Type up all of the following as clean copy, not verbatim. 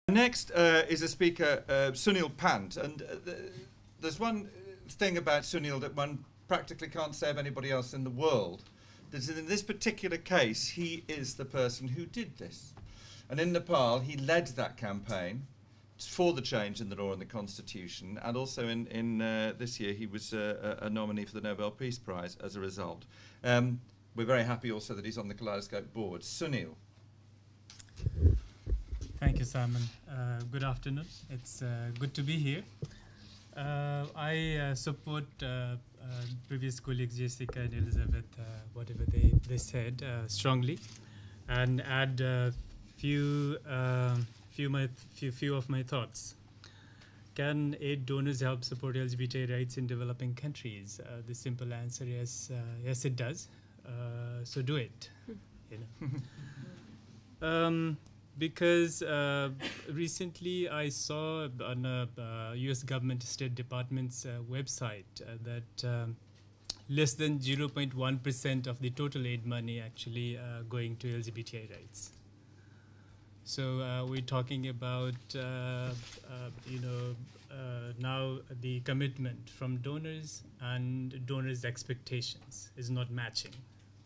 Next is a speaker, Sunil Pant, and there's one thing about Sunil that one practically can't say of anybody else in the world. That in this particular case, he is the person who did this. And in Nepal, he led that campaign for the change in the law and the constitution, and also in this year he was a nominee for the Nobel Peace Prize as a result. We're very happy also that he's on the Kaleidoscope board. Sunil. Thank you, Simon. Good afternoon. It's good to be here. I support previous colleagues Jessica and Elizabeth, whatever they said, strongly, and add few of my thoughts. Can aid donors help support LGBT rights in developing countries? The simple answer is yes, it does. So do it. You know. Because recently I saw on a US government State Department's website that less than 0.1% of the total aid money actually going to LGBTI rights. So we're talking about now the commitment from donors and donors' expectations is not matching.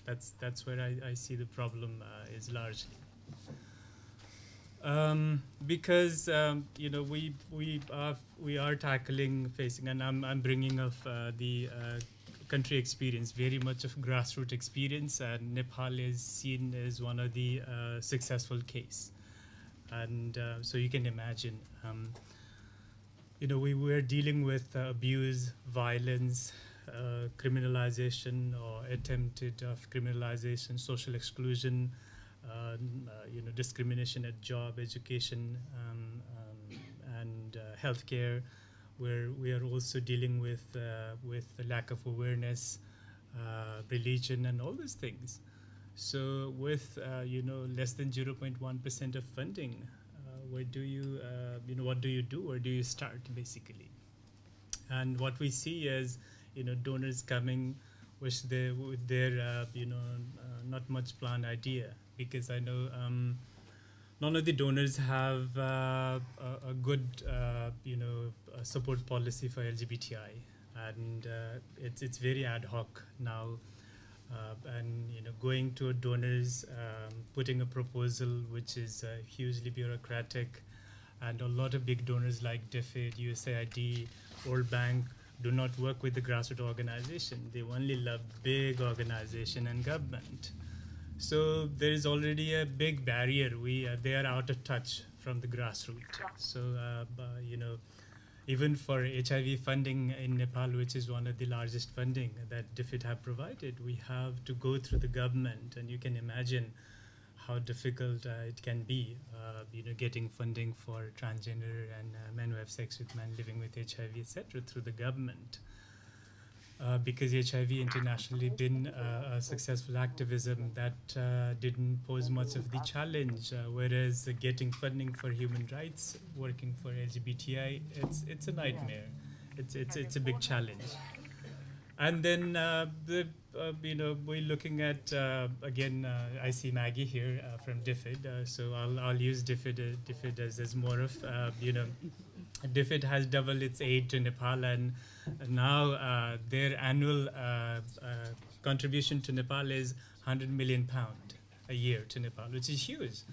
That's where I see the problem is largely. Because we are facing, and I'm bringing up the country experience, very much of grassroots experience, and Nepal is seen as one of the successful case, and so you can imagine, we were dealing with abuse, violence, criminalization or attempted of criminalization, social exclusion. Discrimination at job, education, and healthcare, where we are also dealing with the lack of awareness, religion, and all those things. So with less than 0.1% of funding, where do you what do you do? Where do you start, basically? And what we see is donors coming with their not much planned idea. Because I know none of the donors have a good, support policy for LGBTI, and it's very ad hoc now. And going to donors, putting a proposal which is hugely bureaucratic, and a lot of big donors like DFID, USAID, World Bank do not work with the grassroots organization. They only love big organization and government. So there is already a big barrier. They are out of touch from the grassroots. So even for HIV funding in Nepal, which is one of the largest funding that DFID have provided, we have to go through the government, and you can imagine how difficult it can be, getting funding for transgender and men who have sex with men living with HIV, etc., through the government. Because HIV internationally been a successful activism that didn't pose much of the challenge, whereas getting funding for human rights, working for LGBTI, it's a nightmare. It's a big challenge. And then we're looking at again. I see Maggie here from DFID, so I'll use DFID as more of DFID has doubled its aid to Nepal, and now their annual contribution to Nepal is £100 million a year to Nepal, which is huge.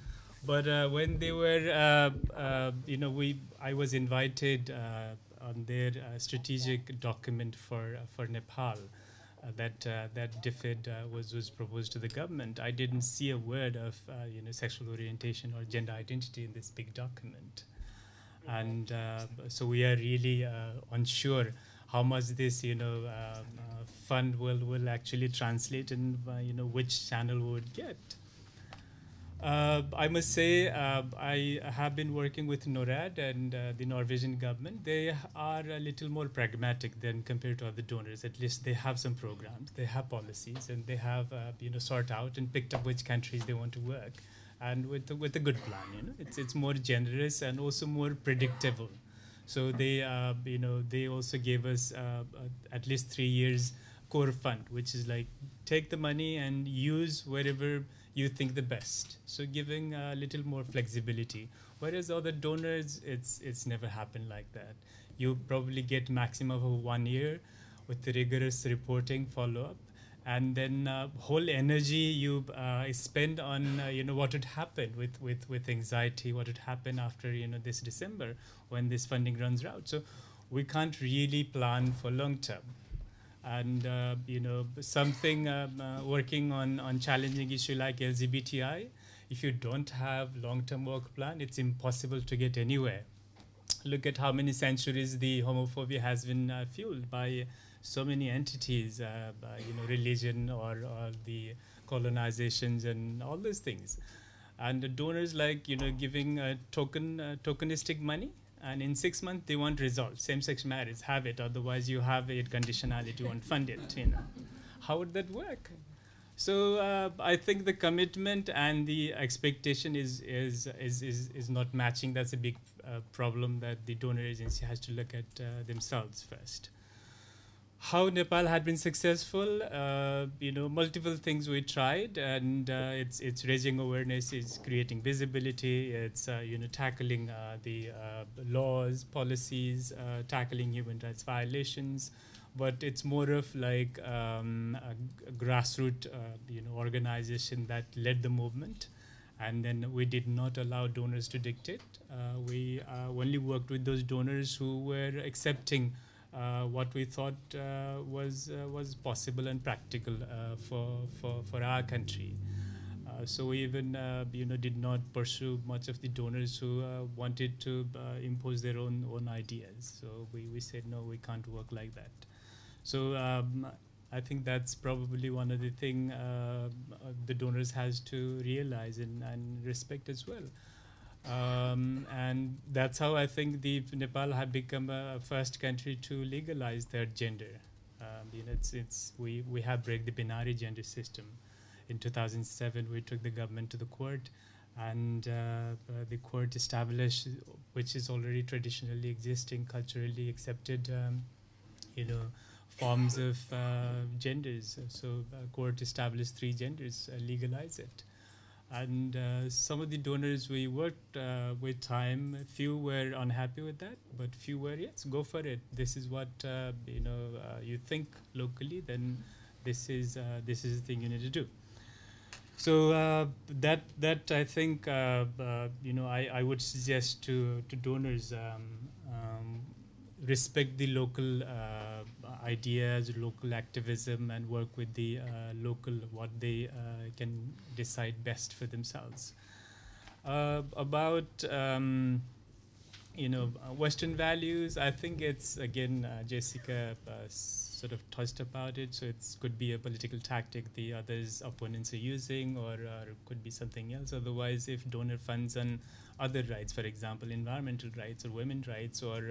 But when they were, I was invited on their strategic document for Nepal that DFID was proposed to the government. I didn't see a word of sexual orientation or gender identity in this big document. And so we are really unsure how much this fund will actually translate, and which channel we would get. I must say I have been working with NORAD and the Norwegian government. They are a little more pragmatic than compared to other donors. At least they have some programs, they have policies, and they have sort out and picked up which countries they want to work. And with a good plan, it's more generous and also more predictable. So they they also gave us at least 3 years core fund, which is like take the money and use wherever you think the best. So giving a little more flexibility. Whereas other donors, it's never happened like that. You probably get maximum of 1 year with the rigorous reporting follow-up, and then whole energy you spend on what would happen with anxiety, what would happen after this December when this funding runs out. So we can't really plan for long term. And something working on challenging issue like LGBTI, if you don't have long-term work plan, it's impossible to get anywhere. Look at how many centuries the homophobia has been fueled by so many entities, religion or the colonizations and all those things. And the donors like giving tokenistic money, and in 6 months they want results. Same-sex marriage, have it. Otherwise, you have a conditionality, you won't fund it. How would that work? So I think the commitment and the expectation is not matching. That's a big problem that the donor agency has to look at themselves first. How Nepal had been successful, multiple things we tried, and it's raising awareness, it's creating visibility, it's tackling the laws, policies, tackling human rights violations, but it's more of like a grassroots organization that led the movement, and then we did not allow donors to dictate. We only worked with those donors who were accepting what we thought was possible and practical for our country. So we even did not pursue much of the donors who wanted to impose their own ideas. So we said no, we can't work like that. So I think that's probably one of the things the donors has to realize and respect as well. And that's how I think Nepal had become a first country to legalize their gender. We have break the binary gender system. In 2007, we took the government to the court, and the court established, which is already traditionally existing, culturally accepted, forms of genders. So court established 3 genders, legalize it. And some of the donors we worked with time, few were unhappy with that, but few were, yes, go for it. This is what you think locally, then this is the thing you need to do. So that I think I would suggest to donors respect the local ideas, local activism, and work with the local what they can decide best for themselves. About Western values, I think it's again Jessica sort of touched about it. So it could be a political tactic the others opponents are using, or could be something else. Otherwise, if donor funds on other rights, for example, environmental rights or women's rights or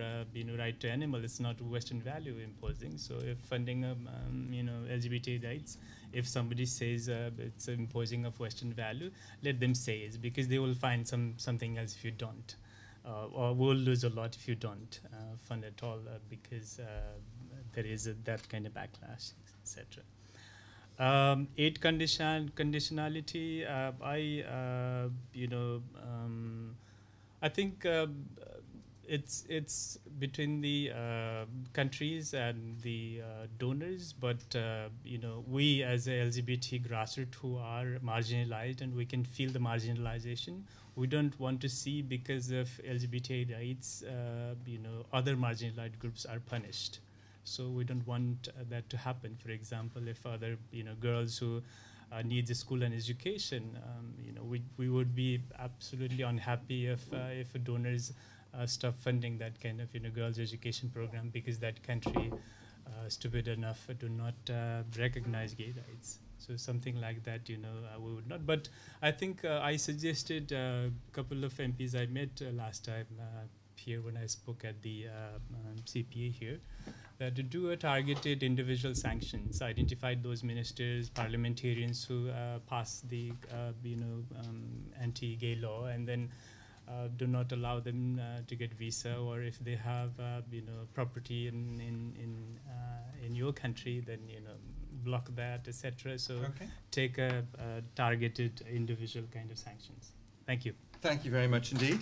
right to animal, it's not Western value imposing. So if funding LGBT rights, if somebody says it's imposing of Western value, let them say it, because they will find something else if you don't, or will lose a lot if you don't fund at all, because there is that kind of backlash, etc. Aid conditionality. I think it's between the countries and the donors, but we as a LGBT grassroots who are marginalized, and we can feel the marginalization. We don't want to see, because of LGBT rights, other marginalized groups are punished. So we don't want that to happen. For example, if other girls who need a school and education, we would be absolutely unhappy if donors stop funding that kind of girls' education program, because that country stupid enough to not recognize gay rights. So something like that, we would not. But I think I suggested a couple of MPs I met last time here when I spoke at the CPA here, to do a targeted individual sanctions, identified those ministers, parliamentarians who pass the anti-gay law, and then do not allow them to get visa, or if they have property in your country, then block that, etc. So take a targeted individual kind of sanctions. Thank you. Thank you very much indeed.